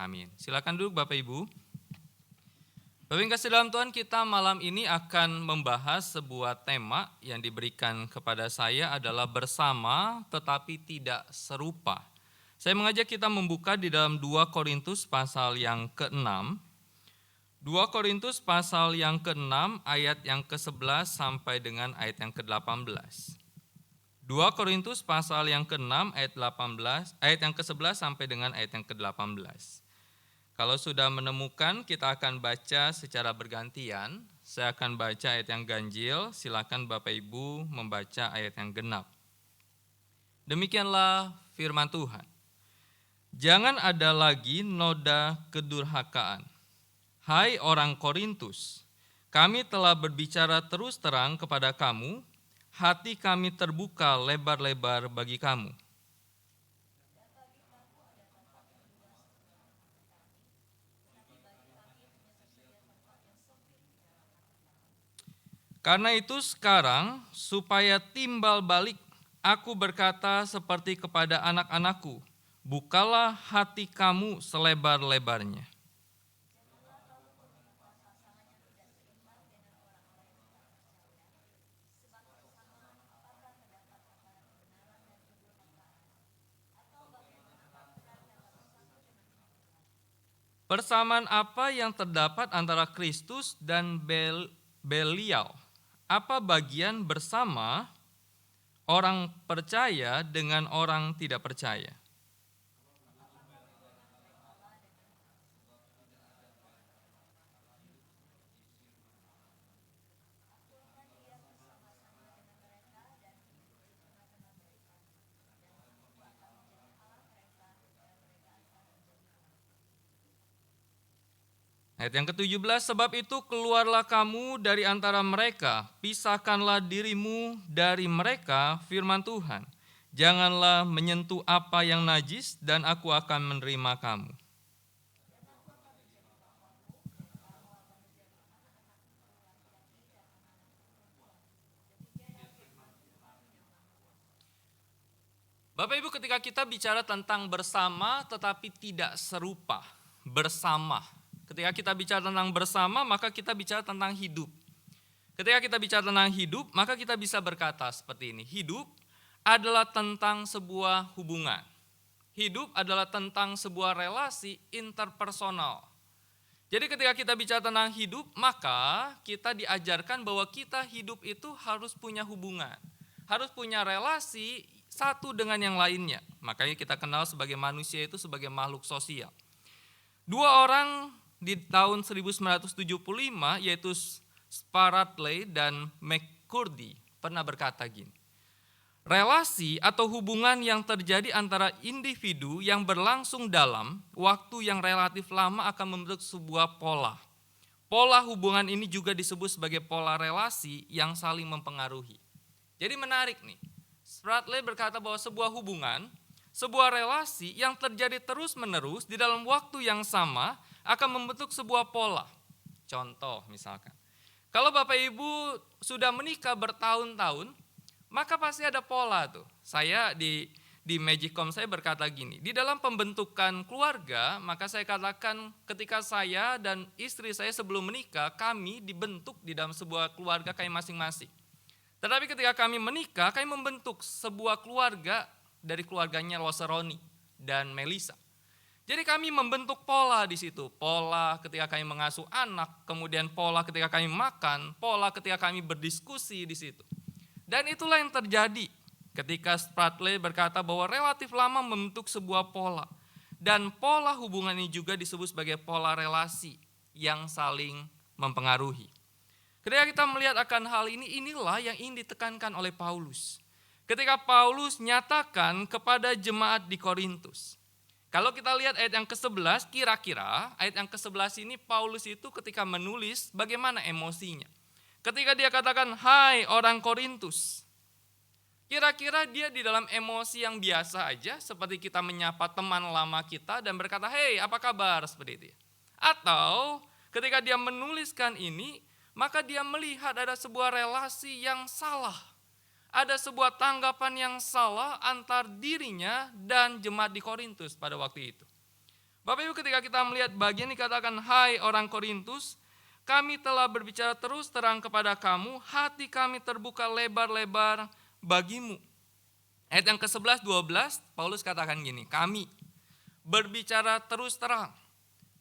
Amin. Silakan duduk Bapak Ibu. Bapak yang kasih dalam Tuhan, kita malam ini akan membahas sebuah tema yang diberikan kepada saya adalah bersama tetapi tidak serupa. Saya mengajak kita membuka di dalam 2 Korintus pasal yang ke-6. 2 Korintus pasal yang ke-6 ayat yang ke-11 sampai dengan ayat yang ke-18. 2 Korintus pasal yang ke-6 ayat yang ke-11 sampai dengan ayat yang ke-18. Kalau sudah menemukan, kita akan baca secara bergantian. Saya akan baca ayat yang ganjil, silakan Bapak Ibu membaca ayat yang genap. Demikianlah firman Tuhan. Jangan ada lagi noda kedurhakaan. Hai orang Korintus, kami telah berbicara terus terang kepada kamu, hati kami terbuka lebar-lebar bagi kamu. Karena itu sekarang, supaya timbal balik, aku berkata seperti kepada anak-anakku, bukalah hati kamu selebar-lebarnya. Persamaan apa yang terdapat antara Kristus dan Belial? Apa bagian bersama orang percaya dengan orang tidak percaya? Ayat yang ke-17, sebab itu keluarlah kamu dari antara mereka, pisahkanlah dirimu dari mereka, firman Tuhan. Janganlah menyentuh apa yang najis dan aku akan menerima kamu. Bapak Ibu, ketika kita bicara tentang bersama tetapi tidak serupa, bersama. Ketika kita bicara tentang bersama, maka kita bicara tentang hidup. Ketika kita bicara tentang hidup, maka kita bisa berkata seperti ini. Hidup adalah tentang sebuah hubungan. Hidup adalah tentang sebuah relasi interpersonal. Jadi ketika kita bicara tentang hidup, maka kita diajarkan bahwa kita hidup itu harus punya hubungan. Harus punya relasi satu dengan yang lainnya. Makanya kita kenal sebagai manusia itu sebagai makhluk sosial. 2 orang di tahun 1975 yaitu Sparatley dan McCurdy pernah berkata gini. Relasi atau hubungan yang terjadi antara individu yang berlangsung dalam waktu yang relatif lama akan membentuk sebuah pola. Pola hubungan ini juga disebut sebagai pola relasi yang saling mempengaruhi. Jadi menarik nih. Sparatley berkata bahwa sebuah hubungan, sebuah relasi yang terjadi terus-menerus di dalam waktu yang sama akan membentuk sebuah pola. Contoh misalkan, kalau Bapak Ibu sudah menikah bertahun-tahun, maka pasti ada pola tuh. Saya di Magicom saya berkata gini, di dalam pembentukan keluarga, maka saya katakan ketika saya dan istri saya sebelum menikah, kami dibentuk di dalam sebuah keluarga kami masing-masing. Tetapi ketika kami menikah, kami membentuk sebuah keluarga dari keluarganya Loseroni dan Melissa. Jadi kami membentuk pola di situ. Pola ketika kami mengasuh anak, kemudian pola ketika kami makan, pola ketika kami berdiskusi di situ. Dan itulah yang terjadi ketika Sparatley berkata bahwa relatif lama membentuk sebuah pola. Dan pola hubungan ini juga disebut sebagai pola relasi yang saling mempengaruhi. Ketika kita melihat akan hal ini, inilah yang ingin ditekankan oleh Paulus. Ketika Paulus nyatakan kepada jemaat di Korintus. Kalau kita lihat ayat yang ke-11, kira-kira ayat yang ke-11 ini Paulus itu ketika menulis bagaimana emosinya. Ketika dia katakan, hai orang Korintus. Kira-kira dia di dalam emosi yang biasa aja, seperti kita menyapa teman lama kita dan berkata, hei apa kabar, seperti itu. Atau ketika dia menuliskan ini, maka dia melihat ada sebuah relasi yang salah. Ada sebuah tanggapan yang salah antar dirinya dan jemaat di Korintus pada waktu itu. Bapak Ibu, ketika kita melihat bagian dikatakan, hai orang Korintus, kami telah berbicara terus terang kepada kamu, hati kami terbuka lebar-lebar bagimu. Ayat yang ke-11, 12, Paulus katakan gini, kami berbicara terus terang.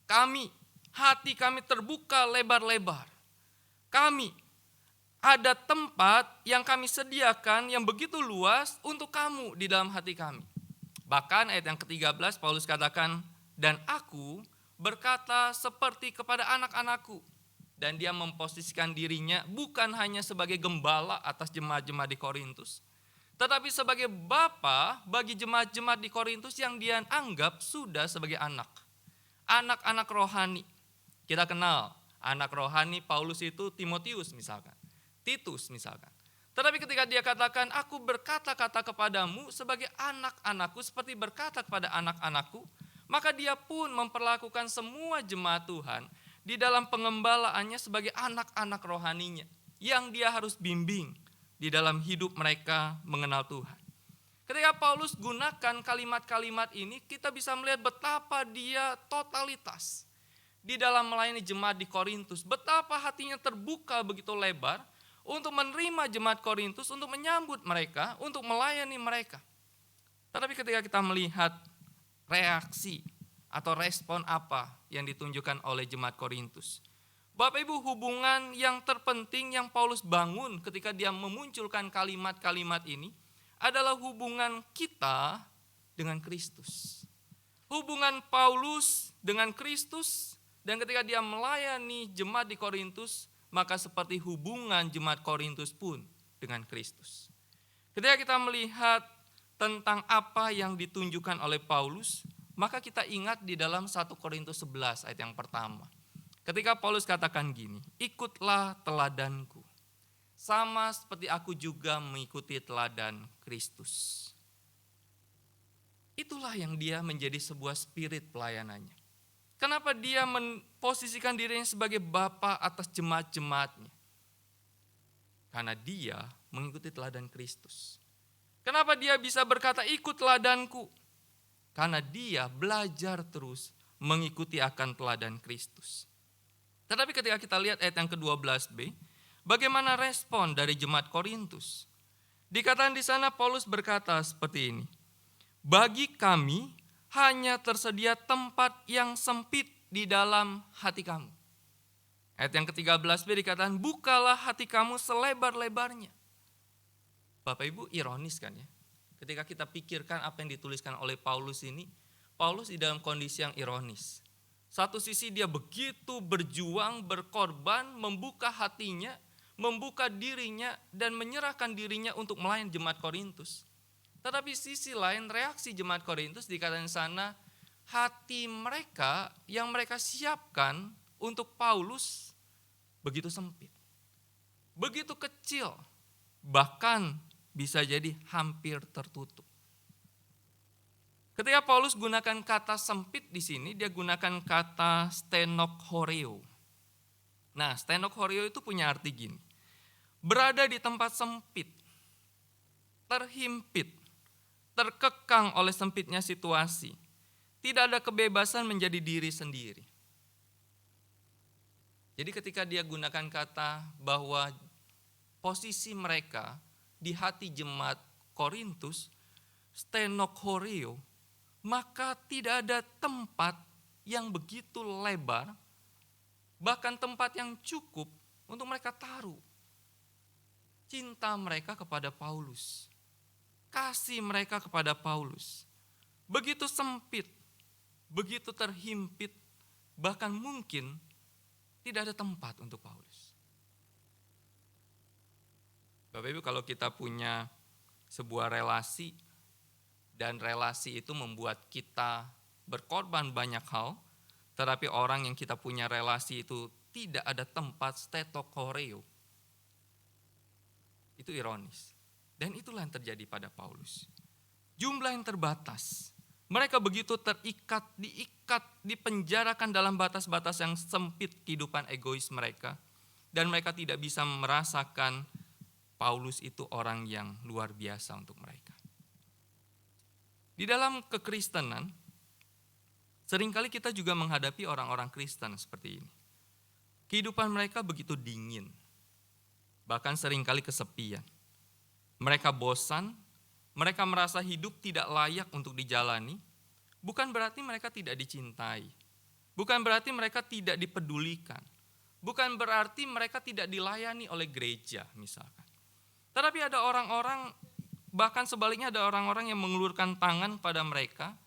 Kami, hati kami terbuka lebar-lebar. Kami, ada tempat yang kami sediakan yang begitu luas untuk kamu di dalam hati kami. Bahkan ayat yang ke-13 Paulus katakan, dan aku berkata seperti kepada anak-anakku. Dan dia memposisikan dirinya bukan hanya sebagai gembala atas jemaat-jemaat di Korintus, tetapi sebagai bapa bagi jemaat-jemaat di Korintus yang dia anggap sudah sebagai anak. Anak-anak rohani. Kita kenal anak rohani Paulus itu Timotius misalkan, Titus misalkan. Tetapi ketika dia katakan, aku berkata-kata kepadamu sebagai anak-anakku seperti berkata kepada anak-anakku, maka dia pun memperlakukan semua jemaat Tuhan di dalam pengembalaannya sebagai anak-anak rohaninya yang dia harus bimbing di dalam hidup mereka mengenal Tuhan. Ketika Paulus gunakan kalimat-kalimat ini, kita bisa melihat betapa dia totalitas di dalam melayani jemaat di Korintus. Betapa hatinya terbuka begitu lebar untuk menerima jemaat Korintus, untuk menyambut mereka, untuk melayani mereka. Tetapi ketika kita melihat reaksi atau respon apa yang ditunjukkan oleh jemaat Korintus, Bapak Ibu, hubungan yang terpenting yang Paulus bangun ketika dia memunculkan kalimat-kalimat ini adalah hubungan kita dengan Kristus. Hubungan Paulus dengan Kristus, dan ketika dia melayani jemaat di Korintus, maka seperti hubungan jemaat Korintus pun dengan Kristus. Ketika kita melihat tentang apa yang ditunjukkan oleh Paulus, maka kita ingat di dalam 1 Korintus 11 ayat yang pertama. Ketika Paulus katakan gini, ikutlah teladanku, sama seperti aku juga mengikuti teladan Kristus. Itulah yang dia menjadi sebuah spirit pelayanannya. Kenapa dia memposisikan dirinya sebagai bapa atas jemaat-jemaatnya? Karena dia mengikuti teladan Kristus. Kenapa dia bisa berkata ikut teladanku? Karena dia belajar terus mengikuti akan teladan Kristus. Tetapi ketika kita lihat ayat yang ke-12b, bagaimana respon dari jemaat Korintus? Dikatakan di sana Paulus berkata seperti ini, bagi kami hanya tersedia tempat yang sempit di dalam hati kamu. Ayat yang ke-13b dikatakan, bukalah hati kamu selebar-lebarnya. Bapak Ibu, ironis kan ya? Ketika kita pikirkan apa yang dituliskan oleh Paulus ini, Paulus di dalam kondisi yang ironis. Satu sisi dia begitu berjuang, berkorban, membuka hatinya, membuka dirinya, dan menyerahkan dirinya untuk melayani jemaat Korintus. Tetapi sisi lain, reaksi jemaat Korintus dikatakan di sana, hati mereka yang mereka siapkan untuk Paulus begitu sempit, begitu kecil, bahkan bisa jadi hampir tertutup. Ketika Paulus gunakan kata sempit di sini, dia gunakan kata stenochoreo. Nah, stenochoreo itu punya arti gini, berada di tempat sempit, terhimpit, terkekang oleh sempitnya situasi, tidak ada kebebasan menjadi diri sendiri. Jadi ketika dia gunakan kata bahwa posisi mereka di hati jemaat Korintus, stenochoreo, maka tidak ada tempat yang begitu lebar, bahkan tempat yang cukup untuk mereka taruh cinta mereka kepada Paulus, kasih mereka kepada Paulus. Begitu sempit, begitu terhimpit, bahkan mungkin tidak ada tempat untuk Paulus. Bapak Ibu, kalau kita punya sebuah relasi dan relasi itu membuat kita berkorban banyak hal, tetapi orang yang kita punya relasi itu tidak ada tempat stenochoreo, itu ironis. Dan itulah yang terjadi pada Paulus. Jumlah yang terbatas. Mereka begitu terikat, diikat, dipenjarakan dalam batas-batas yang sempit kehidupan egois mereka. Dan mereka tidak bisa merasakan Paulus itu orang yang luar biasa untuk mereka. Di dalam kekristenan, Seringkali kita juga menghadapi orang-orang Kristen seperti ini. Kehidupan mereka begitu dingin, bahkan seringkali kesepian. Mereka bosan, mereka merasa hidup tidak layak untuk dijalani. Bukan berarti mereka tidak dicintai, bukan berarti mereka tidak dipedulikan, bukan berarti mereka tidak dilayani oleh gereja misalkan. Tetapi ada orang-orang, bahkan sebaliknya ada orang-orang yang mengulurkan tangan pada mereka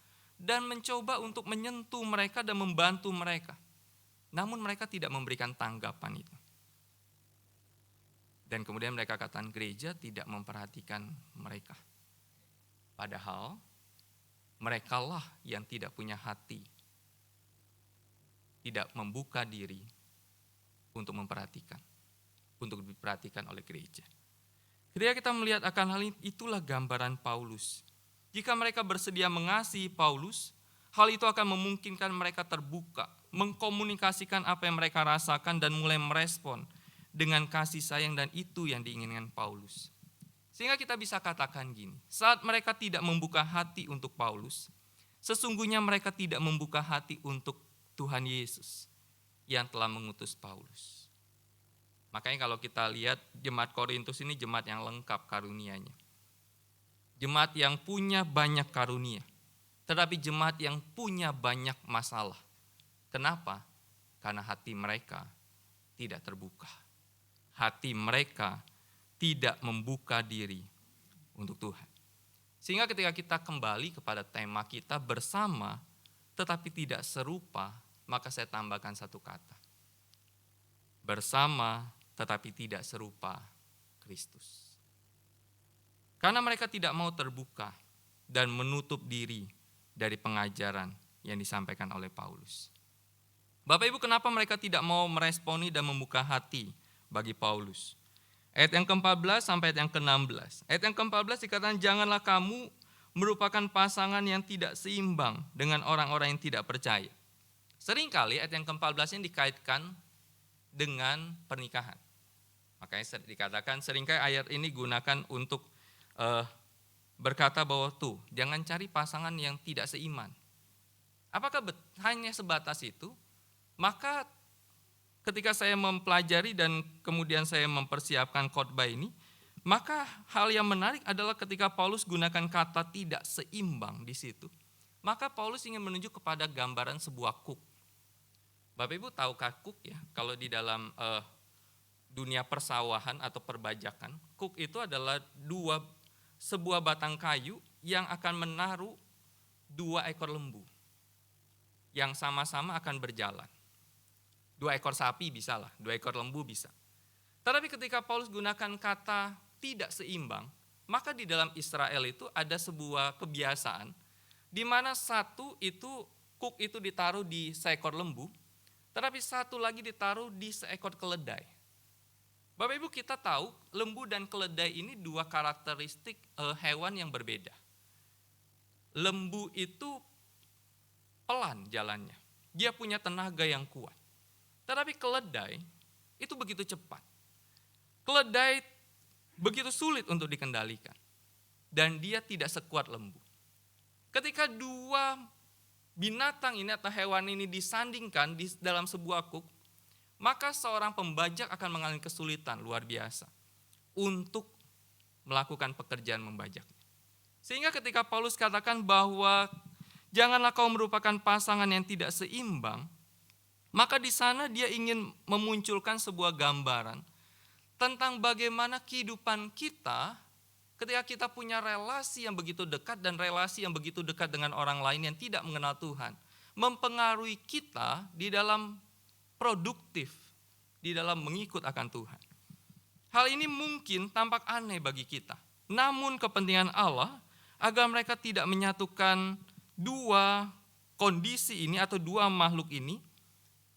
dan mencoba untuk menyentuh mereka dan membantu mereka. Namun mereka tidak memberikan tanggapan itu. Dan kemudian mereka katakan gereja tidak memperhatikan mereka. Padahal merekalah yang tidak punya hati, tidak membuka diri untuk memperhatikan, untuk diperhatikan oleh gereja. Ketika kita melihat akan hal ini, itulah gambaran Paulus. Jika mereka bersedia mengasihi Paulus, hal itu akan memungkinkan mereka terbuka, mengkomunikasikan apa yang mereka rasakan dan mulai merespon dengan kasih sayang, dan itu yang diinginkan Paulus. Sehingga kita bisa katakan gini, saat mereka tidak membuka hati untuk Paulus, sesungguhnya mereka tidak membuka hati untuk Tuhan Yesus yang telah mengutus Paulus. Makanya kalau kita lihat jemaat Korintus ini jemaat yang lengkap karunianya. Jemaat yang punya banyak karunia, tetapi jemaat yang punya banyak masalah. Kenapa? Karena hati mereka tidak terbuka. Hati mereka tidak membuka diri untuk Tuhan. Sehingga ketika kita kembali kepada tema kita bersama tetapi tidak serupa, maka saya tambahkan satu kata. Bersama tetapi tidak serupa Kristus. Karena mereka tidak mau terbuka dan menutup diri dari pengajaran yang disampaikan oleh Paulus. Bapak Ibu, kenapa mereka tidak mau meresponi dan membuka hati bagi Paulus? Ayat yang ke-14 sampai ayat yang ke-16. Ayat yang ke-14 dikatakan, janganlah kamu merupakan pasangan yang tidak seimbang dengan orang-orang yang tidak percaya. Seringkali ayat yang ke-14 ini dikaitkan dengan pernikahan. Makanya dikatakan seringkali ayat ini gunakan untuk berkata bahwa jangan cari pasangan yang tidak seiman. Apakah hanya sebatas itu? Maka ketika saya mempelajari dan kemudian saya mempersiapkan khotbah ini, maka hal yang menarik adalah ketika Paulus gunakan kata tidak seimbang di situ. Maka Paulus ingin menunjuk kepada gambaran sebuah kuk. Bapak Ibu tahukah kuk ya? Kalau di dalam dunia persawahan atau perbajakan, kuk itu adalah sebuah batang kayu yang akan menaruh 2 ekor lembu yang sama-sama akan berjalan. 2 ekor sapi bisa lah, 2 ekor lembu bisa. Tetapi ketika Paulus gunakan kata tidak seimbang, maka di dalam Israel itu ada sebuah kebiasaan di mana kuk itu ditaruh di seekor lembu, tetapi satu lagi ditaruh di seekor keledai. Bapak Ibu, kita tahu lembu dan keledai ini 2 karakteristik hewan yang berbeda. Lembu itu pelan jalannya, dia punya tenaga yang kuat. Tetapi keledai itu begitu cepat. Keledai begitu sulit untuk dikendalikan. Dan dia tidak sekuat lembu. Ketika 2 binatang ini atau hewan ini disandingkan di dalam sebuah kuk, maka seorang pembajak akan mengalami kesulitan luar biasa untuk melakukan pekerjaan membajaknya. Sehingga ketika Paulus katakan bahwa janganlah kau merupakan pasangan yang tidak seimbang, maka di sana dia ingin memunculkan sebuah gambaran tentang bagaimana kehidupan kita ketika kita punya relasi yang begitu dekat dan relasi yang begitu dekat dengan orang lain yang tidak mengenal Tuhan, mempengaruhi kita di dalam produktif, di dalam mengikut akan Tuhan. Hal ini mungkin tampak aneh bagi kita, namun kepentingan Allah agar mereka tidak menyatukan 2 kondisi ini atau 2 makhluk ini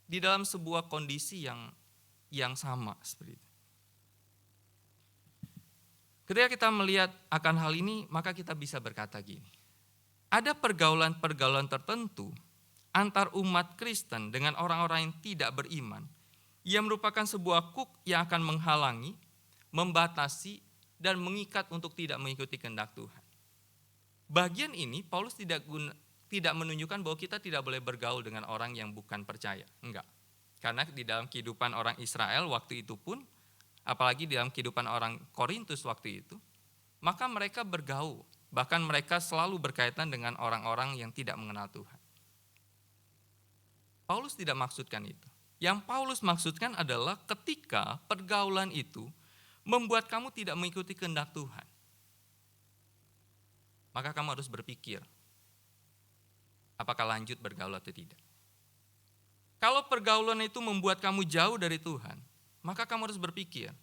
di dalam sebuah kondisi yang sama seperti itu. Ketika kita melihat akan hal ini, maka kita bisa berkata gini. Ada pergaulan-pergaulan tertentu antar umat Kristen dengan orang-orang yang tidak beriman, yang merupakan sebuah kuk yang akan menghalangi, membatasi, dan mengikat untuk tidak mengikuti kehendak Tuhan. Bagian ini Paulus tidak tidak menunjukkan bahwa kita tidak boleh bergaul dengan orang yang bukan percaya. Enggak. Karena di dalam kehidupan orang Israel waktu itu pun, apalagi di dalam kehidupan orang Korintus waktu itu, maka mereka bergaul. Bahkan mereka selalu berkaitan dengan orang-orang yang tidak mengenal Tuhan. Paulus tidak maksudkan itu. Yang Paulus maksudkan adalah ketika pergaulan itu membuat kamu tidak mengikuti kehendak Tuhan, maka kamu harus berpikir, apakah lanjut bergaul atau tidak. Kalau pergaulan itu membuat kamu jauh dari Tuhan, maka kamu harus berpikir,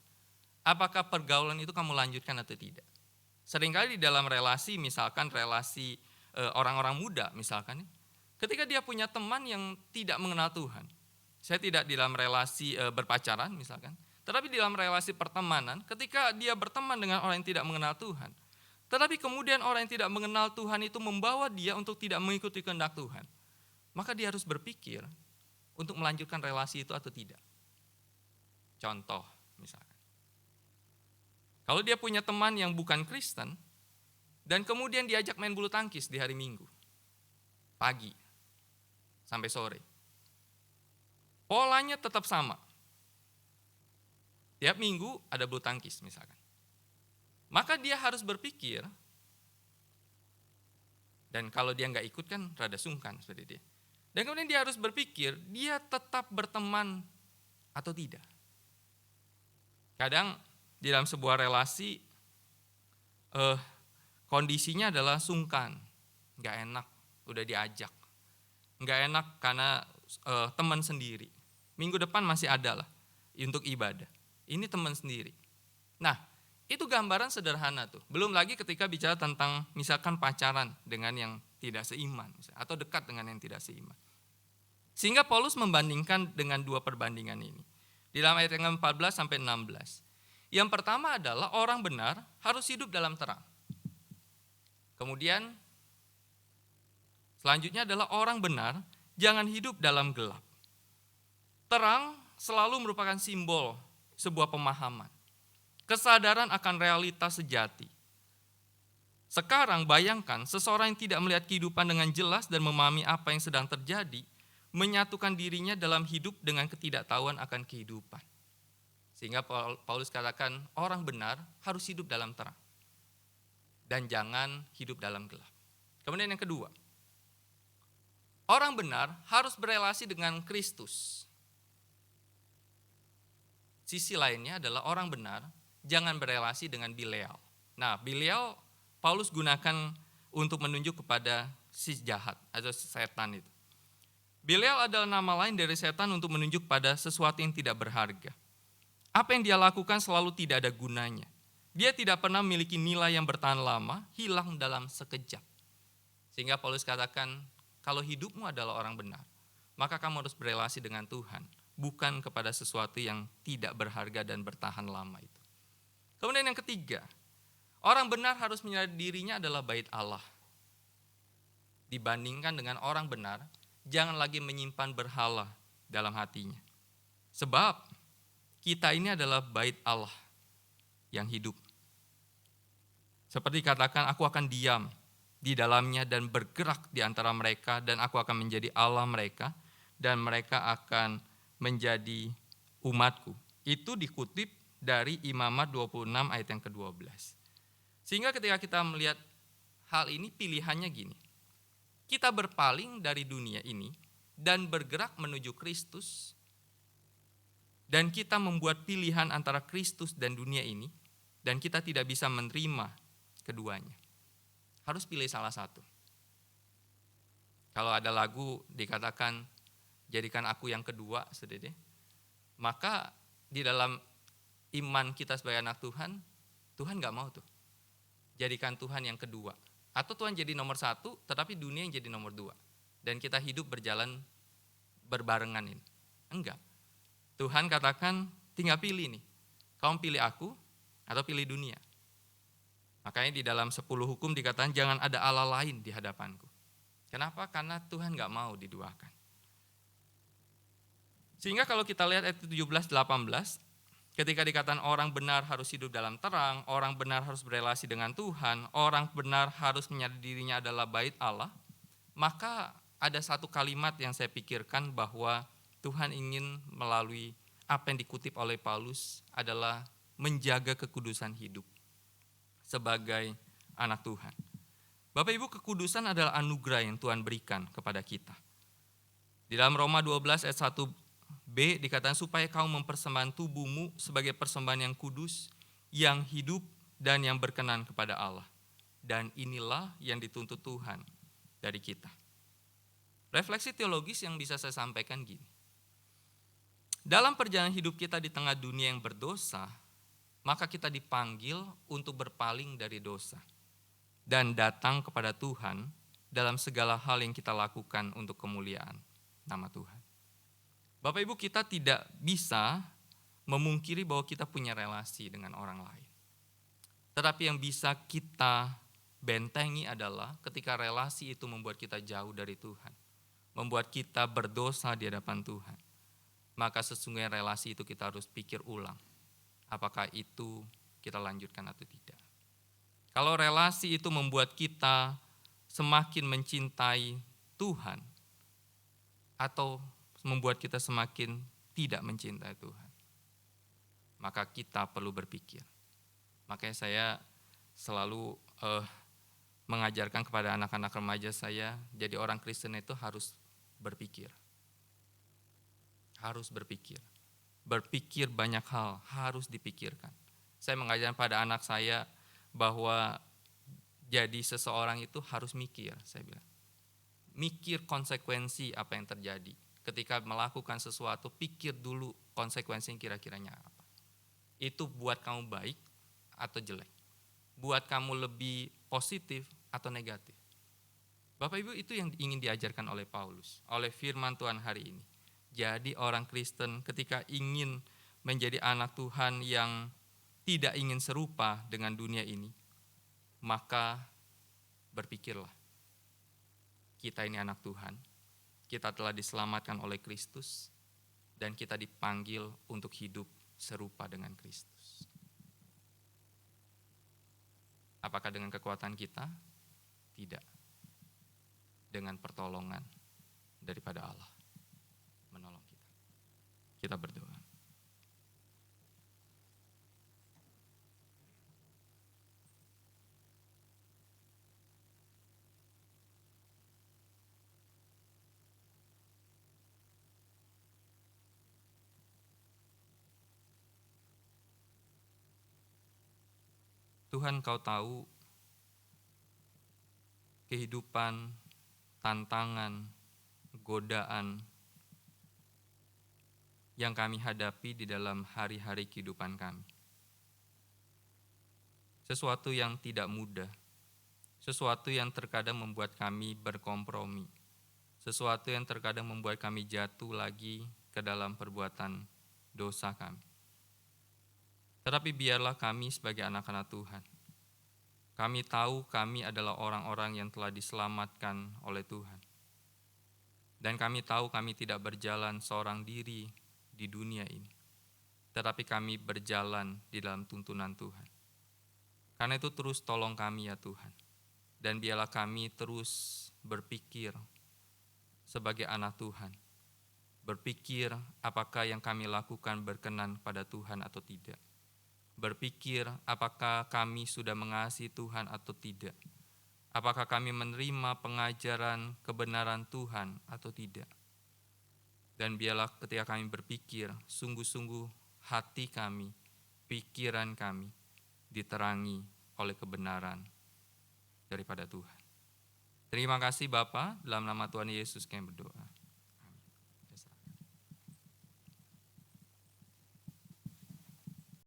apakah pergaulan itu kamu lanjutkan atau tidak. Seringkali di dalam relasi, misalkan relasi orang-orang muda misalkan, ketika dia punya teman yang tidak mengenal Tuhan, saya tidak di dalam relasi berpacaran misalkan, tetapi di dalam relasi pertemanan, ketika dia berteman dengan orang yang tidak mengenal Tuhan, tetapi kemudian orang yang tidak mengenal Tuhan itu membawa dia untuk tidak mengikuti kehendak Tuhan, maka dia harus berpikir untuk melanjutkan relasi itu atau tidak. Contoh misalkan, kalau dia punya teman yang bukan Kristen, dan kemudian diajak main bulu tangkis di hari Minggu, pagi sampai sore, polanya tetap sama. Tiap minggu ada bulu tangkis misalkan. Maka dia harus berpikir, dan kalau dia nggak ikut kan rada sungkan seperti dia. Dan kemudian dia harus berpikir, dia tetap berteman atau tidak. Kadang di dalam sebuah relasi, kondisinya adalah sungkan, nggak enak, udah diajak. Nggak enak karena teman sendiri. Minggu depan masih ada lah untuk ibadah. Ini teman sendiri. Nah, itu gambaran sederhana tuh. Belum lagi ketika bicara tentang misalkan pacaran dengan yang tidak seiman, atau dekat dengan yang tidak seiman. Sehingga Paulus membandingkan dengan dua perbandingan ini. Di dalam ayat yang 14 sampai 16. Yang pertama adalah orang benar harus hidup dalam terang. Kemudian selanjutnya adalah orang benar jangan hidup dalam gelap. Terang selalu merupakan simbol sebuah pemahaman, kesadaran akan realitas sejati. Sekarang bayangkan seseorang yang tidak melihat kehidupan dengan jelas dan memahami apa yang sedang terjadi, menyatukan dirinya dalam hidup dengan ketidaktahuan akan kehidupan. Sehingga Paulus katakan orang benar harus hidup dalam terang dan jangan hidup dalam gelap. Kemudian yang kedua, orang benar harus berelasi dengan Kristus. Sisi lainnya adalah orang benar jangan berelasi dengan Bilial. Nah, Bilial Paulus gunakan untuk menunjuk kepada si jahat atau setan itu. Bilial adalah nama lain dari setan untuk menunjuk pada sesuatu yang tidak berharga. Apa yang dia lakukan selalu tidak ada gunanya. Dia tidak pernah memiliki nilai yang bertahan lama, hilang dalam sekejap. Sehingga Paulus katakan, kalau hidupmu adalah orang benar, maka kamu harus berelasi dengan Tuhan, bukan kepada sesuatu yang tidak berharga dan bertahan lama itu. Kemudian yang ketiga, orang benar harus menyadari dirinya adalah bait Allah. Dibandingkan dengan orang benar, jangan lagi menyimpan berhala dalam hatinya. Sebab kita ini adalah bait Allah yang hidup. Seperti katakan, aku akan diam di dalamnya dan bergerak di antara mereka, dan aku akan menjadi Allah mereka, dan mereka akan menjadi umatku. Itu dikutip dari Imamat 26 ayat yang ke-12. Sehingga ketika kita melihat hal ini, pilihannya gini. Kita berpaling dari dunia ini dan bergerak menuju Kristus, dan kita membuat pilihan antara Kristus dan dunia ini, dan kita tidak bisa menerima keduanya. Harus pilih salah satu. Kalau ada lagu dikatakan, jadikan aku yang kedua, saudara, maka di dalam iman kita sebagai anak Tuhan, Tuhan gak mau tuh jadikan Tuhan yang kedua. Atau Tuhan jadi nomor satu, tetapi dunia yang jadi nomor dua. Dan kita hidup berjalan berbarengan ini. Enggak. Tuhan katakan, tinggal pilih nih. Kamu pilih aku atau pilih dunia. Makanya di dalam 10 hukum dikatakan, jangan ada Allah lain di hadapanku. Kenapa? Karena Tuhan gak mau diduakan. Sehingga kalau kita lihat ayat 17-18, ketika dikatakan orang benar harus hidup dalam terang, orang benar harus berelasi dengan Tuhan, orang benar harus menyadari dirinya adalah bait Allah, maka ada satu kalimat yang saya pikirkan bahwa Tuhan ingin melalui apa yang dikutip oleh Paulus adalah menjaga kekudusan hidup sebagai anak Tuhan. Bapak Ibu, kekudusan adalah anugerah yang Tuhan berikan kepada kita. Di dalam Roma 12 ayat 1b dikatakan supaya kamu mempersembahkan tubuhmu sebagai persembahan yang kudus, yang hidup dan yang berkenan kepada Allah. Dan inilah yang dituntut Tuhan dari kita. Refleksi teologis yang bisa saya sampaikan gini. Dalam perjalanan hidup kita di tengah dunia yang berdosa, maka kita dipanggil untuk berpaling dari dosa dan datang kepada Tuhan dalam segala hal yang kita lakukan untuk kemuliaan nama Tuhan. Bapak Ibu, kita tidak bisa memungkiri bahwa kita punya relasi dengan orang lain. Tetapi yang bisa kita bentengi adalah ketika relasi itu membuat kita jauh dari Tuhan, membuat kita berdosa di hadapan Tuhan. Maka sesungguhnya relasi itu kita harus pikir ulang. Apakah itu kita lanjutkan atau tidak. Kalau relasi itu membuat kita semakin mencintai Tuhan atau membuat kita semakin tidak mencintai Tuhan, maka kita perlu berpikir. Makanya saya selalu mengajarkan kepada anak-anak remaja saya, jadi orang Kristen itu harus berpikir. Harus berpikir. Berpikir banyak hal, harus dipikirkan. Saya mengajarkan pada anak saya bahwa jadi seseorang itu harus mikir, saya bilang. Mikir konsekuensi apa yang terjadi. Ketika melakukan sesuatu, pikir dulu konsekuensi yang kira-kiranya apa. Itu buat kamu baik atau jelek. Buat kamu lebih positif atau negatif. Bapak Ibu, itu yang ingin diajarkan oleh Paulus, oleh firman Tuhan hari ini. Jadi orang Kristen ketika ingin menjadi anak Tuhan yang tidak ingin serupa dengan dunia ini, maka berpikirlah, kita ini anak Tuhan, kita telah diselamatkan oleh Kristus, dan kita dipanggil untuk hidup serupa dengan Kristus. Apakah dengan kekuatan kita? Tidak. Dengan pertolongan daripada Allah menolong kita. Kita berdoa. Tuhan, Kau tahu kehidupan, tantangan, godaan yang kami hadapi di dalam hari-hari kehidupan kami. Sesuatu yang tidak mudah, sesuatu yang terkadang membuat kami berkompromi, sesuatu yang terkadang membuat kami jatuh lagi ke dalam perbuatan dosa kami. Tetapi biarlah kami sebagai anak-anak Tuhan, kami tahu kami adalah orang-orang yang telah diselamatkan oleh Tuhan. Dan kami tahu kami tidak berjalan seorang diri di dunia ini, tetapi kami berjalan di dalam tuntunan Tuhan. Karena itu terus tolong kami ya Tuhan. Dan biarlah kami terus berpikir sebagai anak Tuhan. Berpikir apakah yang kami lakukan berkenan pada Tuhan atau tidak. Berpikir apakah kami sudah mengasihi Tuhan atau tidak. Apakah kami menerima pengajaran kebenaran Tuhan atau tidak. Dan biarlah ketika kami berpikir, sungguh-sungguh hati kami, pikiran kami diterangi oleh kebenaran daripada Tuhan. Terima kasih Bapa, dalam nama Tuhan Yesus kami berdoa.